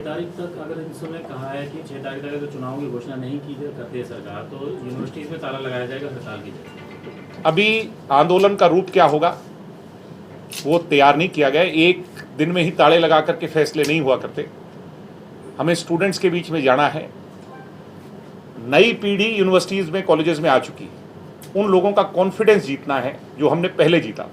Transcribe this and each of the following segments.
तारीख तक अगर इस समय कहा है कि 6 तारीख तक अगर चुनाव की घोषणा नहीं की करती है सरकार तो यूनिवर्सिटीज़ में ताला लगाया जाएगा हड़ताल की जाएगी। अभी आंदोलन का रूप क्या होगा वो तैयार नहीं किया गया। एक दिन में ही ताले लगा करके फैसले नहीं हुआ करते। हमें स्टूडेंट्स के बीच में जाना है। नई पीढ़ी यूनिवर्सिटीज़ में कॉलेजेस में आ चुकी है। उन लोगों का कॉन्फिडेंस जीतना है जो हमने पहले जीता।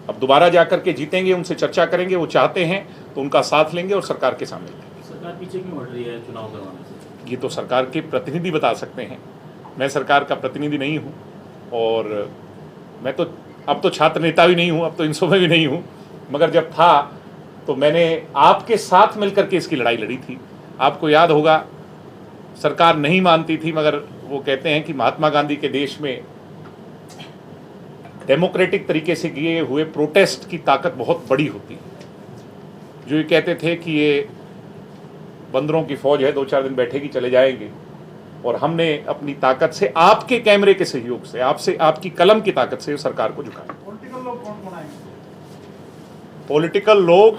अब दोबारा जाकर के जीतेंगे, उनसे चर्चा करेंगे, वो चाहते हैं तो उनका साथ लेंगे और सरकार के सामने लेंगे। सरकार पीछे क्यों हट रही है चुनाव करवाने से? ये तो सरकार के प्रतिनिधि बता सकते हैं। मैं सरकार का प्रतिनिधि नहीं हूँ और मैं तो अब तो छात्र नेता भी नहीं हूँ, अब तो इनसो में भी नहीं हूँ। मगर जब था तो मैंने आपके साथ मिलकर के इसकी लड़ाई लड़ी थी। आपको याद होगा सरकार नहीं मानती थी, मगर वो कहते हैं कि महात्मा गांधी के देश में डेमोक्रेटिक तरीके से किए हुए प्रोटेस्ट की ताकत बहुत बड़ी होती है। जो ये कहते थे कि ये बंदरों की फौज है, 2-4 दिन बैठेगी चले जाएंगे, और हमने अपनी ताकत से, आपके कैमरे के सहयोग से, आपसे, आपकी कलम की ताकत से सरकार को झुकाया। पॉलिटिकल लोग कौन आएंगे? पॉलिटिकल लोग,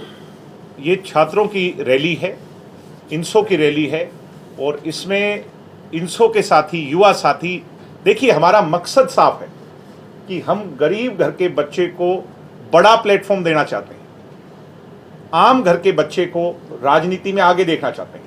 ये छात्रों की रैली है, इनसो की रैली है, और इसमें इनसो के साथी, युवा साथी, देखिए हमारा मकसद साफ है कि हम गरीब घर के बच्चे को बड़ा प्लेटफॉर्म देना चाहते हैं, आम घर के बच्चे को राजनीति में आगे देखना चाहते हैं।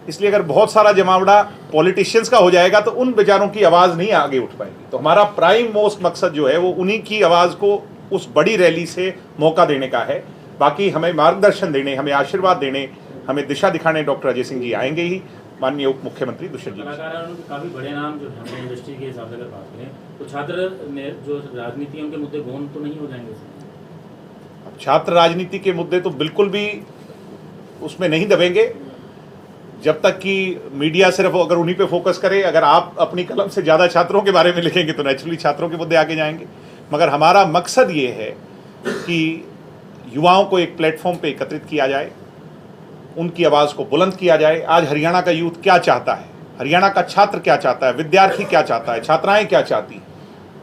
इसलिए अगर बहुत सारा जमावड़ा पॉलिटिशियंस का हो जाएगा तो उन बेचारों की आवाज़ नहीं आगे उठ पाएगी। तो हमारा प्राइम मोस्ट मकसद जो है वो उन्हीं की आवाज़ को उस बड़ी रैली से मौका देने का है। बाकी हमें मार्गदर्शन देने, हमें आशीर्वाद देने, हमें दिशा दिखाने डॉक्टर अजय सिंह जी आएंगे ही, माननीय उप मुख्यमंत्री दुष्यंत जी। कलाकार काफ़ी बड़े नाम जो है इंडस्ट्री के हिसाब से अगर बात करें तो छात्र जो राजनीति है उनके मुद्दे गौण तो नहीं हो जाएंगे? अब छात्र राजनीति के मुद्दे तो बिल्कुल भी उसमें नहीं दबेंगे जब तक कि मीडिया सिर्फ अगर उन्हीं पे फोकस करे। अगर आप अपनी कलम से ज़्यादा छात्रों के बारे में लिखेंगे तो नेचुरली छात्रों के मुद्दे आगे जाएंगे। मगर हमारा मकसद ये है कि युवाओं को एक प्लेटफॉर्म पे एकत्रित किया जाए, उनकी आवाज़ को बुलंद किया जाए। आज हरियाणा का यूथ क्या चाहता है, हरियाणा का छात्र क्या चाहता है, विद्यार्थी क्या चाहता है, छात्राएं क्या चाहती हैं,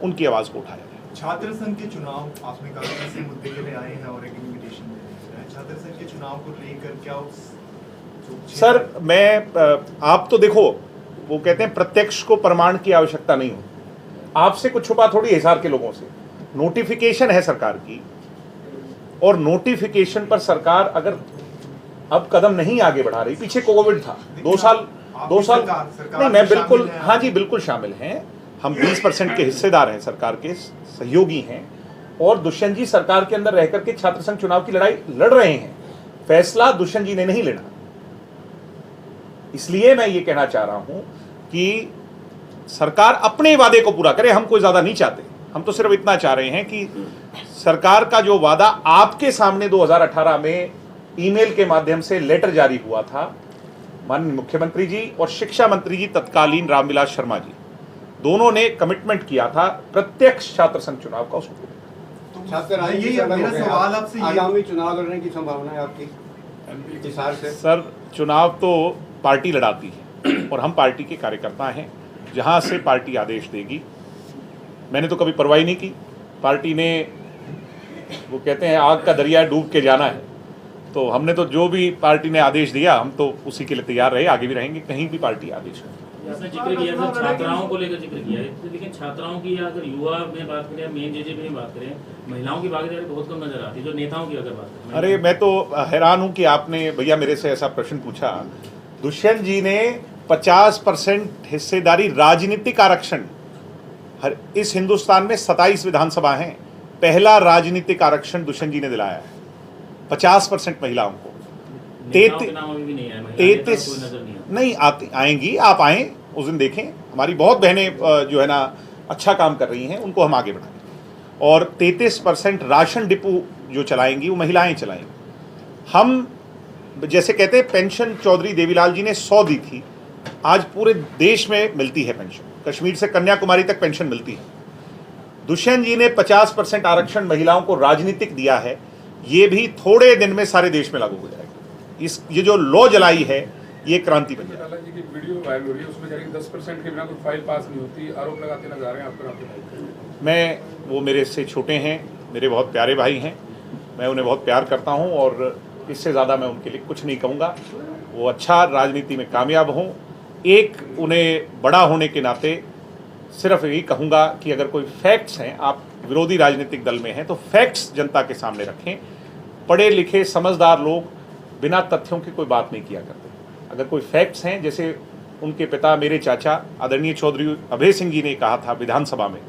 उनकी आवाज़ को उठाया जाए। छात्र संघ के चुनाव आपने कहा इसी मुद्दे के लिए आए हैं और एक इन्विटेशन दे रहे हैं। छात्र संघ के चुनाव को लेकर क्या सर, मैं आप तो देखो, वो कहते हैं प्रत्यक्ष को प्रमाण की आवश्यकता नहीं हो। आपसे कुछ छुपा थोड़ी हिसार के लोगों से। नोटिफिकेशन है सरकार की, और नोटिफिकेशन पर सरकार अगर अब कदम नहीं आगे बढ़ा रही, पीछे कोविड था, 2 साल नहीं, मैं बिल्कुल, हाँ जी बिल्कुल शामिल हैं। हम 20% के हिस्सेदार हैं, सरकार के सहयोगी हैं, और दुष्यंत जी सरकार के अंदर रह करके छात्र संघ चुनाव की लड़ाई लड़ रहे हैं। फैसला दुष्यंत जी ने नहीं लेना। इसलिए मैं ये कहना चाह रहा हूं कि सरकार अपने वादे को पूरा करे। हम कोई ज्यादा नहीं चाहते, हम तो सिर्फ इतना चाह रहे हैं कि सरकार का जो वादा आपके सामने 2018 में ईमेल के माध्यम से लेटर जारी हुआ था, माननीय मुख्यमंत्री जी और शिक्षा मंत्री जी तत्कालीन रामविलास शर्मा जी दोनों ने कमिटमेंट किया था प्रत्यक्ष छात्र संघ चुनाव का। उसको मेरा सवाल आपसे, आगामी चुनाव लड़ने की संभावना है आपकी हिसाब से? सर, चुनाव तो पार्टी लड़ाती है और हम पार्टी के कार्यकर्ता हैं। जहां से पार्टी आदेश देगी, मैंने तो कभी परवाही नहीं की। पार्टी ने, वो कहते हैं आग का दरिया डूब के जाना है, तो हमने तो जो भी पार्टी ने आदेश दिया हम तो उसी के लिए तैयार रहे, आगे भी रहेंगे कहीं भी पार्टी आदेश है। आपने जिक्र किया था छात्राओं को लेकर जिक्र किया है, लेकिन छात्राओं की अगर युवा में बात करें, मेन जेजेपी में बात करें, महिलाओं की भागीदारी बहुत कम नजर आती है। जो नेताओं की अगर बात करें, अरे मैं तो हैरान हूं कि आपने भैया मेरे से ऐसा प्रश्न पूछा। दुष्यंत जी ने 50% हिस्सेदारी, राजनीतिक आरक्षण, इस हिंदुस्तान में 27 विधानसभा हैं, पहला राजनीतिक आरक्षण दुष्यंत जी ने दिलाया है 50% महिलाओं को। 33 नहीं आएंगी, आप आएँ उस दिन देखें। हमारी बहुत बहनें जो है ना अच्छा काम कर रही हैं, उनको हम आगे बढ़ाएं। और 33% राशन डिपो जो चलाएंगी वो महिलाएं चलाएंगी। हम जैसे कहते हैं पेंशन चौधरी देवीलाल जी ने 100 दी थी, आज पूरे देश में मिलती है पेंशन, कश्मीर से कन्याकुमारी तक पेंशन मिलती है। दुष्यंत जी ने 50% आरक्षण महिलाओं को राजनीतिक दिया है, ये भी थोड़े दिन में सारे देश में लागू हो जाएगा। ये जो लॉ जलाई है ये क्रांति बन जाएगी। वीडियो वायरल हो रही है, उसमें 10% के बिना कोई फाइल पास नहीं होती, आरोप लगाते नजर आ रहे हैं आप पर। मैं, वो मेरे से छोटे हैं, मेरे बहुत प्यारे भाई हैं, मैं उन्हें बहुत प्यार करता हूं और इससे ज़्यादा मैं उनके लिए कुछ नहीं कहूँगा। वो अच्छा राजनीति में कामयाब हों। एक उन्हें बड़ा होने के नाते सिर्फ यही कहूँगा कि अगर कोई फैक्ट्स हैं, आप विरोधी राजनीतिक दल में हैं तो फैक्ट्स जनता के सामने रखें। पढ़े लिखे समझदार लोग बिना तथ्यों की कोई बात नहीं किया करते। अगर कोई फैक्ट्स हैं, जैसे उनके पिता मेरे चाचा आदरणीय चौधरी अभय सिंह जी ने कहा था विधानसभा में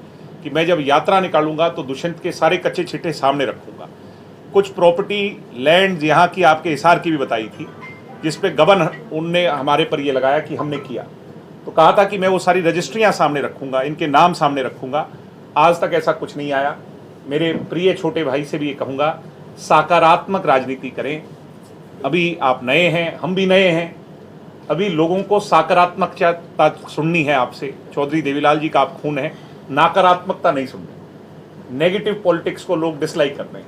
कि मैं जब यात्रा निकालूंगा तो दुष्यंत के सारे कच्चे छिट्टे सामने रखूंगा। कुछ प्रॉपर्टी लैंड यहाँ की आपके हिसार की भी बताई थी, जिस पे गबन उनने हमारे पर ये लगाया कि हमने किया, तो कहा था कि मैं वो सारी रजिस्ट्रियाँ सामने रखूंगा, इनके नाम सामने रखूंगा। आज तक ऐसा कुछ नहीं आया। मेरे प्रिय छोटे भाई से भी ये कहूँगा, सकारात्मक राजनीति करें। अभी आप नए हैं, हम भी नए हैं, अभी लोगों को सकारात्मकता सुननी है आपसे। चौधरी देवीलाल जी का आप खून है, नकारात्मकता नहीं सुननी। नेगेटिव पॉलिटिक्स को लोग डिसलाइक करते हैं।